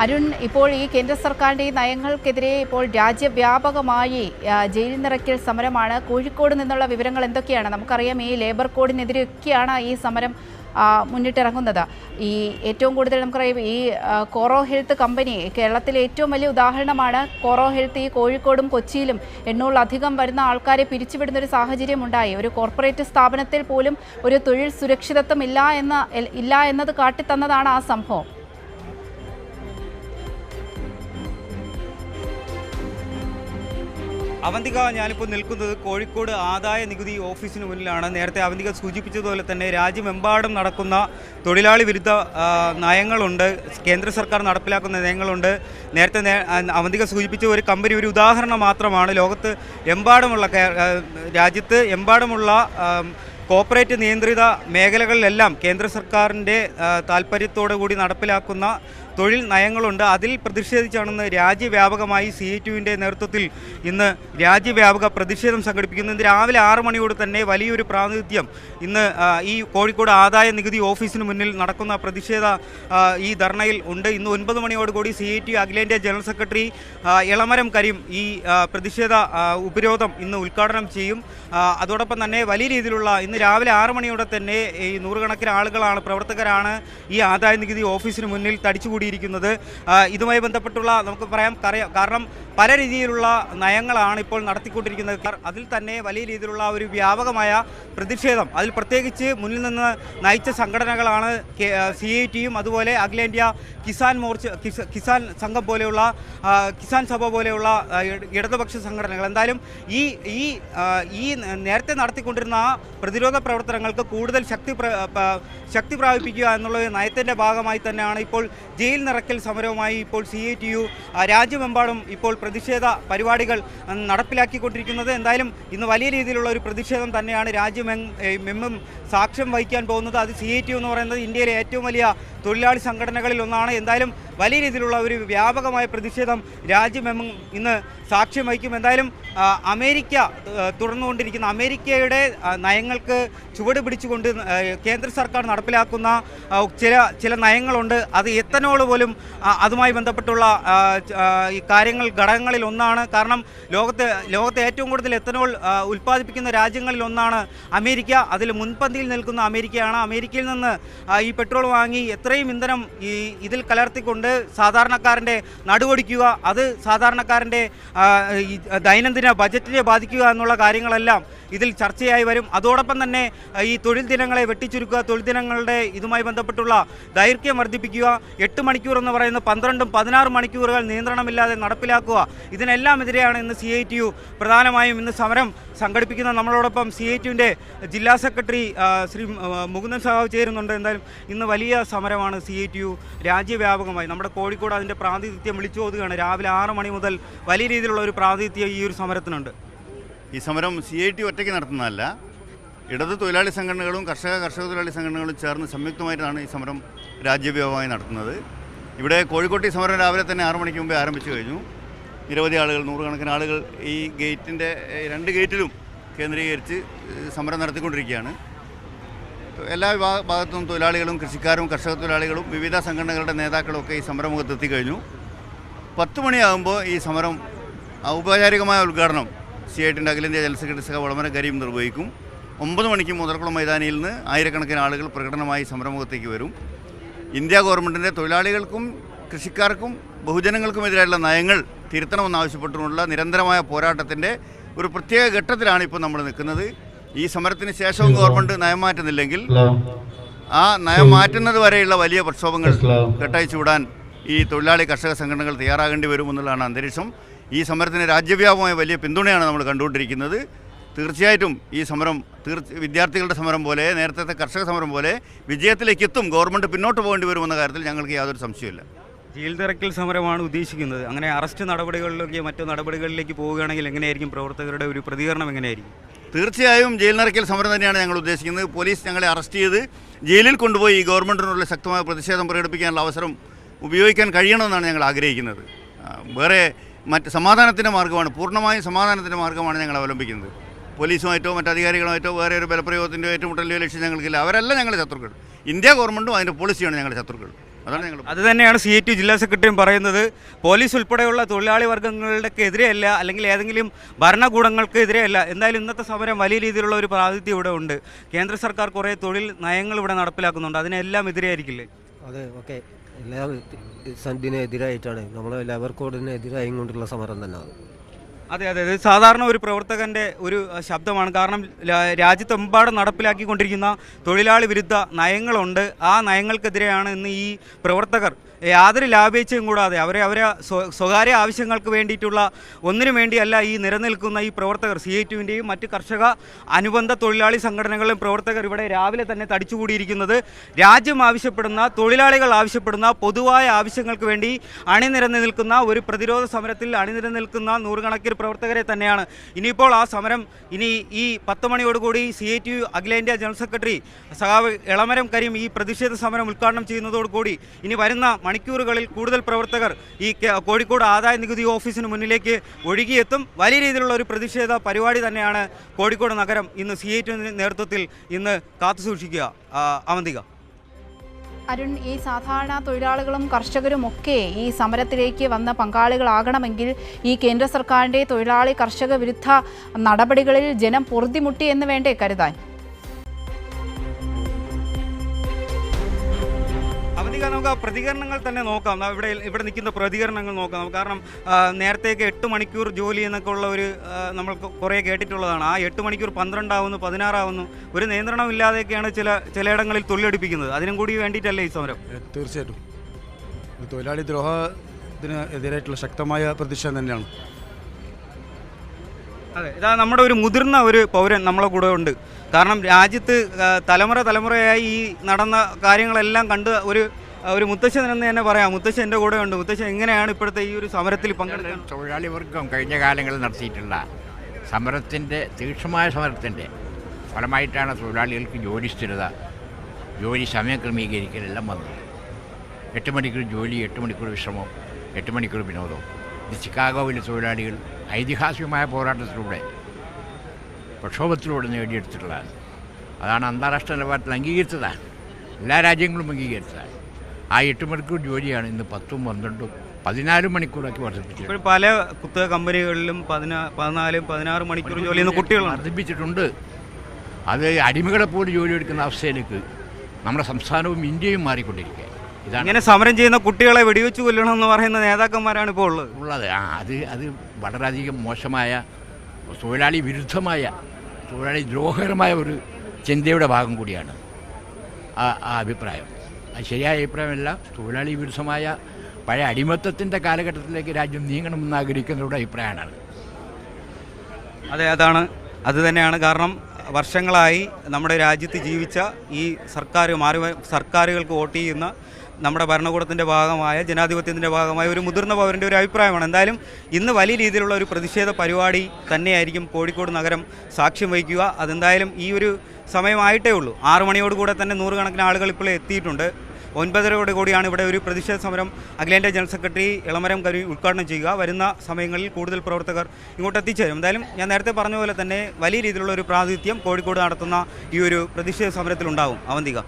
അരുൺ, ഇപ്പോൾ ഈ കേന്ദ്ര സർക്കാരിൻ്റെ ഈ നയങ്ങൾക്കെതിരെ ഇപ്പോൾ രാജ്യവ്യാപകമായി ജയിൽ നിറയ്ക്കൽ സമരമാണ്. കോഴിക്കോട് നിന്നുള്ള വിവരങ്ങൾ എന്തൊക്കെയാണ്? നമുക്കറിയാം ഈ ലേബർ കോഡിനെതിരെയൊക്കെയാണ് ഈ സമരം മുന്നിട്ടിറങ്ങുന്നത്. ഈ ഏറ്റവും കൂടുതൽ നമുക്കറിയാം ഈ കോറോ ഹെൽത്ത് കമ്പനി കേരളത്തിലെ ഏറ്റവും വലിയ ഉദാഹരണമാണ്. കോറോ ഹെൽത്ത് ഈ കോഴിക്കോടും കൊച്ചിയിലും 800-ലധികം വരുന്ന ആൾക്കാരെ പിരിച്ചുവിടുന്ന ഒരു സാഹചര്യം ഉണ്ടായി. ഒരു കോർപ്പറേറ്റ് സ്ഥാപനത്തിൽ പോലും ഒരു തൊഴിൽ സുരക്ഷിതത്വം ഇല്ല എന്നത് കാട്ടിത്തന്നതാണ് ആ സംഭവം. അവന്തിക, ഞാനിപ്പോൾ നിൽക്കുന്നത് കോഴിക്കോട് ആദായ നികുതി ഓഫീസിന് മുന്നിലാണ്. നേരത്തെ അവന്തിക സൂചിപ്പിച്ചതുപോലെ തന്നെ രാജ്യമെമ്പാടും നടക്കുന്ന തൊഴിലാളി വിരുദ്ധ നയങ്ങളുണ്ട്, കേന്ദ്ര സർക്കാർ നടപ്പിലാക്കുന്ന നയങ്ങളുണ്ട്. നേരത്തെ അവന്തിക സൂചിപ്പിച്ച ഒരു കമ്പനി ഒരു ഉദാഹരണം മാത്രമാണ്. ലോകത്ത് എമ്പാടുമുള്ള രാജ്യത്ത് എമ്പാടുമുള്ള കോർപ്പറേറ്റ് നിയന്ത്രിത മേഖലകളിലെല്ലാം കേന്ദ്ര സർക്കാരിൻ്റെ താൽപ്പര്യത്തോടു കൂടി നടപ്പിലാക്കുന്ന തൊഴിൽ നയങ്ങളുണ്ട്. അതിൽ പ്രതിഷേധിച്ചാണെന്ന് രാജ്യവ്യാപകമായി CITUവിൻ്റെ നേതൃത്വത്തിൽ ഇന്ന് രാജ്യവ്യാപക പ്രതിഷേധം സംഘടിപ്പിക്കുന്നു. ഇന്ന് രാവിലെ 6 മണിയോട് തന്നെ വലിയൊരു പ്രാതിനിധ്യം ഇന്ന് ഈ കോഴിക്കോട് ആദായ നികുതി ഓഫീസിന് മുന്നിൽ നടക്കുന്ന പ്രതിഷേധ ഈ ധർണയിൽ ഉണ്ട്. ഇന്ന് 9 മണിയോടുകൂടി CITU അഖിലേന്ത്യാ ജനറൽ സെക്രട്ടറി എളമരം കരീം ഈ പ്രതിഷേധ ഉപരോധം ഇന്ന് ഉദ്ഘാടനം ചെയ്യും. അതോടൊപ്പം തന്നെ വലിയ രീതിയിലുള്ള ഇന്ന് രാവിലെ 6 മണിയോടെ തന്നെ ഈ നൂറുകണക്കിന് ആളുകളാണ്, പ്രവർത്തകരാണ് ഈ ആദായ നികുതി ഓഫീസിന് മുന്നിൽ തടിച്ചുകൂടിയിരിക്കുന്നത്. ഇതുമായി ബന്ധപ്പെട്ടുള്ള നമുക്ക് പറയാം, കാരണം പല രീതിയിലുള്ള നയങ്ങളാണ് ഇപ്പോൾ നടത്തിക്കൊണ്ടിരിക്കുന്നത്. അതിൽ തന്നെ വലിയ രീതിയിലുള്ള ഒരു വ്യാപകമായ പ്രതിഷേധം, അതിൽ പ്രത്യേകിച്ച് മുന്നിൽ നിന്ന് നയിച്ച സംഘടനകളാണ് CITUയും അതുപോലെ അഖിലേന്ത്യാ കിസാൻ സംഘം പോലെയുള്ള കിസാൻ സഭ പോലെയുള്ള ഇടതുപക്ഷ സംഘടനകൾ. എന്തായാലും ഈ നേരത്തെ നടത്തിക്കൊണ്ടിരുന്ന പ്രതിരോധ പ്രവർത്തനങ്ങൾക്ക് കൂടുതൽ ശക്തി പ്രാപിപ്പിക്കുക എന്നുള്ള നയത്തിൻ്റെ ഭാഗമായി തന്നെയാണ് ഇപ്പോൾ ജയിൽ നിറയ്ക്കൽ സമരവുമായി ഇപ്പോൾ CITU രാജ്യമെമ്പാടും ഇപ്പോൾ പ്രതിഷേധ പരിപാടികൾ നടപ്പിലാക്കിക്കൊണ്ടിരിക്കുന്നത്. എന്തായാലും ഇന്ന് വലിയ രീതിയിലുള്ള ഒരു പ്രതിഷേധം തന്നെയാണ് രാജ്യമെമ്മും സാക്ഷ്യം വഹിക്കാൻ പോകുന്നത്. അത് CITU എന്ന് പറയുന്നത് ഇന്ത്യയിലെ ഏറ്റവും വലിയ തൊഴിലാളി സംഘടനകളിൽ ഒന്നാണ്. എന്തായാലും വലിയ രീതിയിലുള്ള ഒരു വ്യാപകമായ പ്രതിഷേധം രാജ്യമെമ്മും ഇന്ന് സാക്ഷ്യം വഹിക്കും. എന്തായാലും അമേരിക്ക തുടർന്നുകൊണ്ടിരിക്കുന്ന അമേരിക്കയുടെ നയങ്ങൾക്ക് ചുവട് പിടിച്ചുകൊണ്ട് കേന്ദ്ര സർക്കാർ നടപ്പിലാക്കുന്ന ചില നയങ്ങളുണ്ട്. അത് എത്തനോൾ പോലും അതുമായി ബന്ധപ്പെട്ടുള്ള ഈ ഘടകങ്ങളിൽ ഒന്നാണ്. കാരണം ലോകത്തെ ഏറ്റവും കൂടുതൽ എത്തനോൾ ഉൽപ്പാദിപ്പിക്കുന്ന രാജ്യങ്ങളിൽ ഒന്നാണ് അമേരിക്ക. അതിൽ മുൻപന്തിയിൽ നിൽക്കുന്ന അമേരിക്കയാണ്. അമേരിക്കയിൽ നിന്ന് ഈ പെട്രോൾ വാങ്ങി എത്രയും ഇന്ധനം ഇതിൽ കലർത്തിക്കൊണ്ട് സാധാരണക്കാരൻ്റെ നടുവൊടിക്കുക, അത് സാധാരണക്കാരൻ്റെ ദൈനംദിന ബജറ്റിനെ ബാധിക്കുക എന്നുള്ള കാര്യങ്ങളെല്ലാം ഇതിൽ ചർച്ചയായി വരും. അതോടൊപ്പം തന്നെ ഈ തൊഴിൽ ദിനങ്ങളെ വെട്ടിച്ചുരുക്കുക, തൊഴിൽ ദിനങ്ങളുടെ ഇതുമായി ബന്ധപ്പെട്ടുള്ള ദൈർഘ്യം വർദ്ധിപ്പിക്കുക, 8 മണിക്കൂർ എന്ന് പറയുന്ന 12-16 മണിക്കൂറുകൾ നിയന്ത്രണമില്ലാതെ നടപ്പിലാക്കുക. ഇതിനെല്ലാം എതിരെയാണ് ഇന്ന് CITU പ്രധാനമായും ഇന്ന് സമരം സംഘടിപ്പിക്കുന്നത്. നമ്മളോടൊപ്പം CITUവിൻ്റെ ജില്ലാ സെക്രട്ടറി ശ്രീ മുകുന്ദൻ സഹാവ് ചേരുന്നുണ്ട്. എന്തായാലും ഇന്ന് വലിയ സമരമാണ് CITU രാജ്യവ്യാപകമായി. നമ്മുടെ കോഴിക്കോട് അതിൻ്റെ പ്രാതിനിധ്യം വിളിച്ചോതുകയാണ്. രാവിലെ 6 മണി മുതൽ വലിയ രീതിയിലുള്ള ഒരു പ്രാതിനിധ്യം ഈ ഒരു സമരത്തിനുണ്ട്. ഈ സമരം CITU ഒറ്റയ്ക്ക് നടത്തുന്നതല്ല, ഇടത് തൊഴിലാളി സംഘടനകളും കർഷക തൊഴിലാളി സംഘടനകളും ചേർന്ന് സംയുക്തമായിട്ടാണ് ഈ സമരം രാജ്യവ്യാപകമായി നടത്തുന്നത്. ഇവിടെ കോഴിക്കോട്ട് ഈ സമരം രാവിലെ തന്നെ 6 മണിക്ക് മുമ്പേ ആരംഭിച്ചു കഴിഞ്ഞു. നിരവധി ആളുകൾ, നൂറുകണക്കിന് ആളുകൾ ഈ ഗേറ്റിൻ്റെ 2 ഗേറ്റിലും കേന്ദ്രീകരിച്ച് സമരം നടത്തിക്കൊണ്ടിരിക്കുകയാണ്. എല്ലാ ഭാഗത്തും തൊഴിലാളികളും കൃഷിക്കാരും കർഷക തൊഴിലാളികളും വിവിധ സംഘടനകളുടെ നേതാക്കളും ഒക്കെ ഈ സമരമുഖത്ത് എത്തിക്കഴിഞ്ഞു. 10 മണിയാകുമ്പോൾ ഈ സമരം ഔപചാരികമായ ഉദ്ഘാടനം CITUവിൻ്റെ അഖിലേന്ത്യാ ജനറൽ സെക്രട്ടറി എളമരം കരീം നിർവഹിക്കും. 9 മണിക്ക് മുതലക്കുളം മൈതാനിയിൽ നിന്ന് ആയിരക്കണക്കിന് ആളുകൾ പ്രകടനമായി സമരമുഖത്തേക്ക് വരും. ഇന്ത്യ ഗവൺമെൻറ്റിൻ്റെ തൊഴിലാളികൾക്കും കൃഷിക്കാർക്കും ബഹുജനങ്ങൾക്കുമെതിരായുള്ള നയങ്ങൾ തിരുത്തണമെന്നാവശ്യപ്പെട്ടുകൊണ്ടുള്ള നിരന്തരമായ പോരാട്ടത്തിൻ്റെ ഒരു പ്രത്യേക ഘട്ടത്തിലാണ് ഇപ്പോൾ നമ്മൾ നിൽക്കുന്നത്. ഈ സമരത്തിന് ശേഷവും ഗവൺമെൻറ് നയം മാറ്റുന്നില്ലെങ്കിൽ ആ നയം മാറ്റുന്നത് വരെയുള്ള വലിയ പ്രക്ഷോഭങ്ങൾ കെട്ടയച്ചു വിടാൻ ഈ തൊഴിലാളി കർഷക സംഘടനകൾ തയ്യാറാകേണ്ടി വരുമെന്നുള്ളതാണ് അന്തരീക്ഷം. ഈ സമരത്തിന് രാജ്യവ്യാപകമായ വലിയ പിന്തുണയാണ് നമ്മൾ കണ്ടുകൊണ്ടിരിക്കുന്നത്. തീർച്ചയായിട്ടും ഈ സമരം വിദ്യാർത്ഥികളുടെ സമരം പോലെ, നേരത്തെ കർഷക സമരം പോലെ വിജയത്തിലേക്ക് എത്തും. ഗവൺമെൻറ് പിന്നോട്ട് പോകേണ്ടി വരുമെന്ന കാര്യത്തിൽ ഞങ്ങൾക്ക് യാതൊരു സംശയമില്ല. ജയിൽ തിരക്കൽ സമരമാണ് ഉദ്ദേശിക്കുന്നത്. അങ്ങനെ അറസ്റ്റ് നടപടികളിലേക്ക് മറ്റു നടപടികളിലേക്ക് പോവുകയാണെങ്കിൽ എങ്ങനെയായിരിക്കും പ്രവർത്തകരുടെ ഒരു പ്രതികരണം? എങ്ങനെയായിരിക്കും? തീർച്ചയായും ജയിൽ നിറയ്ക്കൽ സമരം തന്നെയാണ് ഞങ്ങൾ ഉദ്ദേശിക്കുന്നത്. പോലീസ് ഞങ്ങളെ അറസ്റ്റ് ചെയ്ത് ജയിലിൽ കൊണ്ടുപോയി ഈ ഗവൺമെൻറ്റിനുള്ള ശക്തമായ പ്രതിഷേധം പ്രകടിപ്പിക്കാനുള്ള അവസരം ഉപയോഗിക്കാൻ കഴിയണമെന്നാണ് ഞങ്ങൾ ആഗ്രഹിക്കുന്നത്. വേറെ മറ്റ് സമാധാനത്തിൻ്റെ മാർഗ്ഗമാണ്, പൂർണ്ണമായും സമാധാനത്തിൻ്റെ മാർഗ്ഗമാണ് ഞങ്ങൾ അവലംബിക്കുന്നത്. പോലീസുമായിട്ടോ മറ്റധികാരികളുമായിട്ടോ വേറെ ഒരു ബലപ്രയോഗത്തിൻ്റെയോ ഏറ്റുമുട്ടലിൻ്റെയോ ലക്ഷ്യം ഞങ്ങൾക്കില്ല. അവരല്ല ഞങ്ങളുടെ ശത്രുക്കൾ. ഇന്ത്യ ഗവൺമെൻറ്റും അതിൻ്റെ പോളിസിയാണ് ഞങ്ങളുടെ ശത്രുക്കൾ. അതാണ് ഞങ്ങൾ അത് തന്നെയാണ് CITU ജില്ലാ സെക്രട്ടറിയും പറയുന്നത്. പോലീസ് ഉൾപ്പെടെയുള്ള തൊഴിലാളി വർഗ്ഗങ്ങളുടെക്കെതിരെയല്ല, അല്ലെങ്കിൽ ഏതെങ്കിലും ഭരണകൂടങ്ങൾക്കെതിരെയല്ല. എന്തായാലും ഇന്നത്തെ സമരം വലിയ രീതിയിലുള്ള ഒരു പ്രാതിനിധ്യം ഇവിടെ ഉണ്ട്. കേന്ദ്ര സർക്കാർ കുറേ തൊഴിൽ നയങ്ങൾ ഇവിടെ നടപ്പിലാക്കുന്നുണ്ട്. അതിനെല്ലാം എതിരെയായിരിക്കില്ലേ? അതെ, ഓക്കെ. എല്ലാ ഇതിനെതിരായിട്ടാണ്, നമ്മളെ ലേബർ കോഡിന് എതിരായി കൊണ്ടുള്ള സമരം തന്നെ അത്. അതെ അതെ, ഇത് സാധാരണ ഒരു പ്രവർത്തകൻ്റെ ഒരു ശബ്ദമാണ്. കാരണം രാജ്യത്തെമ്പാടും നടപ്പിലാക്കിക്കൊണ്ടിരിക്കുന്ന തൊഴിലാളി വിരുദ്ധ നയങ്ങളുണ്ട്. ആ നയങ്ങൾക്കെതിരെയാണ് ഇന്ന് ഈ പ്രവർത്തകർ യാതൊരു ലാഭേച്ഛയും കൂടാതെ അവരെ സ്വകാര്യ ആവശ്യങ്ങൾക്ക് വേണ്ടിയിട്ടുള്ള ഒന്നിനു വേണ്ടിയല്ല ഈ നിലനിൽക്കുന്ന ഈ പ്രവർത്തകർ, CITUവിൻ്റെയും മറ്റ് കർഷക അനുബന്ധ തൊഴിലാളി സംഘടനകളുടെയും പ്രവർത്തകർ ഇവിടെ രാവിലെ തന്നെ തടിച്ചുകൂടിയിരിക്കുന്നത് രാജ്യം ആവശ്യപ്പെടുന്ന, തൊഴിലാളികൾ ആവശ്യപ്പെടുന്ന പൊതുവായ ആവശ്യങ്ങൾക്ക് വേണ്ടി അണിനിരന്ന് നിൽക്കുന്ന ഒരു പ്രതിരോധ സമരത്തിൽ അണിനിരന്ന് നിൽക്കുന്ന നൂറുകണക്കിന് പ്രവർത്തകരെ തന്നെയാണ്. ഇനിയിപ്പോൾ ആ സമരം ഈ 10 മണിയോടുകൂടി CITU അഖിലേന്ത്യാ ജനറൽ സെക്രട്ടറി സഖാവ് എളമരം കരീം ഈ പ്രതിഷേധ സമരം ഉദ്ഘാടനം ചെയ്യുന്നതോടുകൂടി ഇനി വരുന്ന മണിക്കൂറുകളിൽ കൂടുതൽ പ്രവർത്തകർ ഈ കോഴിക്കോട് ആദായ നികുതി ഓഫീസിന് മുന്നിലേക്ക് ഒഴുകിയെത്തും. വലിയ രീതിയിലുള്ള ഒരു പ്രതിഷേധ പരിപാടി തന്നെയാണ് കോഴിക്കോട് നഗരം ഇന്ന് CITUവിൻ്റെ നേതൃത്വത്തിൽ ഇന്ന് കാത്തുസൂക്ഷിക്കുക. അവന്തിക. അരുൺ, ഈ സാധാരണ തൊഴിലാളികളും കർഷകരും ഒക്കെ ഈ സമരത്തിലേക്ക് വന്ന പങ്കാളികളാകണമെങ്കിൽ ഈ കേന്ദ്ര സർക്കാരിൻ്റെ തൊഴിലാളി കർഷക വിരുദ്ധ നടപടികളിൽ ജനം പൊറുതിമുട്ടി എന്ന് വേണ്ടേ കരുതാൻ? നമുക്ക് പ്രതികരണങ്ങൾ തന്നെ നോക്കാം. ഇവിടെ നിൽക്കുന്ന പ്രതികരണങ്ങൾ നോക്കാം. കാരണം നേരത്തേക്ക് 8 മണിക്കൂർ ജോലി എന്നൊക്കെ ഉള്ള ഒരു നമ്മൾ കുറേ കേട്ടിട്ടുള്ളതാണ്. ആ 8 മണിക്കൂർ 12 ആവുന്നു, 16 ആവുന്നു. ഒരു നിയന്ത്രണമില്ലാതെയൊക്കെയാണ് ചിലയിടങ്ങളിൽ തൊഴിലെടുപ്പിക്കുന്നത്. അതിനും കൂടി വേണ്ടിയിട്ടല്ലേ ഈ സമരം? തീർച്ചയായിട്ടും തൊഴിലാളി ദ്രോഹത്തിന് എതിരായിട്ടുള്ള ശക്തമായ പ്രതിഷേധം തന്നെയാണ്. അതെ, ഇതാ നമ്മുടെ ഒരു മുതിർന്ന ഒരു പൗരൻ നമ്മളെ കൂടെ ഉണ്ട്. കാരണം രാജ്യത്ത് തലമുറയായി ഈ നടന്ന കാര്യങ്ങളെല്ലാം കണ്ട് ഒരു മുത്തശ്ശൻ എന്ന് തന്നെ പറയാം. മുത്തശ്ശൻ എൻ്റെ കൂടെ ഉണ്ട്. മുത്തശ്ശൻ, എങ്ങനെയാണ് ഇപ്പോഴത്തെ ഈ ഒരു സമരത്തിൽ പങ്കെടുക്കുന്നത്? തൊഴിലാളി വർഗം കഴിഞ്ഞ കാലങ്ങളിൽ നടത്തിയിട്ടുള്ള സമരത്തിൻ്റെ തീക്ഷണമായ സമരത്തിൻ്റെ ഫലമായിട്ടാണ് തൊഴിലാളികൾക്ക് ജോലി സ്ഥിരത, ജോലി സമയം ക്രമീകരിക്കലെല്ലാം വന്നത്. 8 മണിക്കൂർ ജോലി, 8 മണിക്കൂർ വിശ്രമം, 8 മണിക്കൂർ വിനോദം. ഇത് ചിക്കാഗോയിലെ തൊഴിലാളികൾ ഐതിഹാസികമായ പോരാട്ടത്തിലൂടെ, പ്രക്ഷോഭത്തിലൂടെ നേടിയെടുത്തിട്ടുള്ളതാണ്. അതാണ് അന്താരാഷ്ട്ര നിലവാരത്തിൽ അംഗീകരിച്ചതാണ്. എല്ലാ രാജ്യങ്ങളും അംഗീകരിച്ചതാണ്. ആ 8 മണിക്കൂർ ജോലിയാണ് ഇന്ന് 10ഉം 12ഉം 14 മണിക്കൂറാക്കി വർദ്ധിപ്പിച്ചത്. ഇപ്പോൾ പല കുത്തക കമ്പനികളിലും 14, 16 മണിക്കൂർ ജോലി ചെയ്യുന്ന കുട്ടികൾ വർദ്ധിപ്പിച്ചിട്ടുണ്ട്. അത് അടിമകളെ പോലും ജോലി എടുക്കുന്ന അവസ്ഥയിലേക്ക് നമ്മുടെ സംസ്ഥാനവും ഇന്ത്യയും മാറിക്കൊണ്ടിരിക്കുക. ഇതാണ് ഇങ്ങനെ സമരം ചെയ്യുന്ന കുട്ടികളെ വെടിവെച്ച് കൊല്ലണമെന്ന് പറയുന്ന നേതാക്കന്മാരാണ് ഇപ്പോൾ ഉള്ളത്. അത് വളരെയധികം മോശമായ, തൊഴിലാളി വിരുദ്ധമായ, തൊഴിലാളി ദ്രോഹകരമായ ഒരു ചിന്തയുടെ ഭാഗം കൂടിയാണ് ആ അഭിപ്രായം. അത് ശരിയായ അഭിപ്രായമല്ല. തൊഴിലാളി വിരുദ്ധമായ പഴയ അടിമത്തത്തിൻ്റെ കാലഘട്ടത്തിലേക്ക് രാജ്യം നീങ്ങണമെന്ന് ആഗ്രഹിക്കുന്നവരുടെ അഭിപ്രായമാണ്. അതെ, അത് തന്നെയാണ്. കാരണം വർഷങ്ങളായി നമ്മുടെ രാജ്യത്ത് ജീവിച്ച ഈ സർക്കാരുകൾക്ക് വോട്ട് ചെയ്യുന്ന നമ്മുടെ ഭരണകൂടത്തിൻ്റെ ഭാഗമായ, ജനാധിപത്യത്തിൻ്റെ ഭാഗമായ ഒരു മുതിർന്ന പൗരൻ്റെ ഒരു അഭിപ്രായമാണ്. എന്തായാലും ഇന്ന് വലിയ രീതിയിലുള്ള ഒരു പ്രതിഷേധ പരിപാടി തന്നെയായിരിക്കും കോഴിക്കോട് നഗരം സാക്ഷ്യം വഹിക്കുക. അതെന്തായാലും ഈ ഒരു സമയമായിട്ടേ ഉള്ളൂ. 6 മണിയോടുകൂടെ തന്നെ നൂറുകണക്കിന് ആളുകൾ ഇപ്പോൾ എത്തിയിട്ടുണ്ട്. 9:30 കൂടിയാണ് ഇവിടെ ഒരു പ്രതിഷേധ സമരം അഖിലേന്ത്യാ ജനറൽ സെക്രട്ടറി എളമരം കരീം ഉദ്ഘാടനം ചെയ്യുക. വരുന്ന സമയങ്ങളിൽ കൂടുതൽ പ്രവർത്തകർ ഇങ്ങോട്ട് എത്തിച്ചേരും. എന്തായാലും ഞാൻ നേരത്തെ പറഞ്ഞ പോലെ തന്നെ വലിയ രീതിയിലുള്ള ഒരു പ്രാതിനിധ്യം കോഴിക്കോട് നടത്തുന്ന ഈ ഒരു പ്രതിഷേധ സമരത്തിലുണ്ടാകും. അവന്തിക.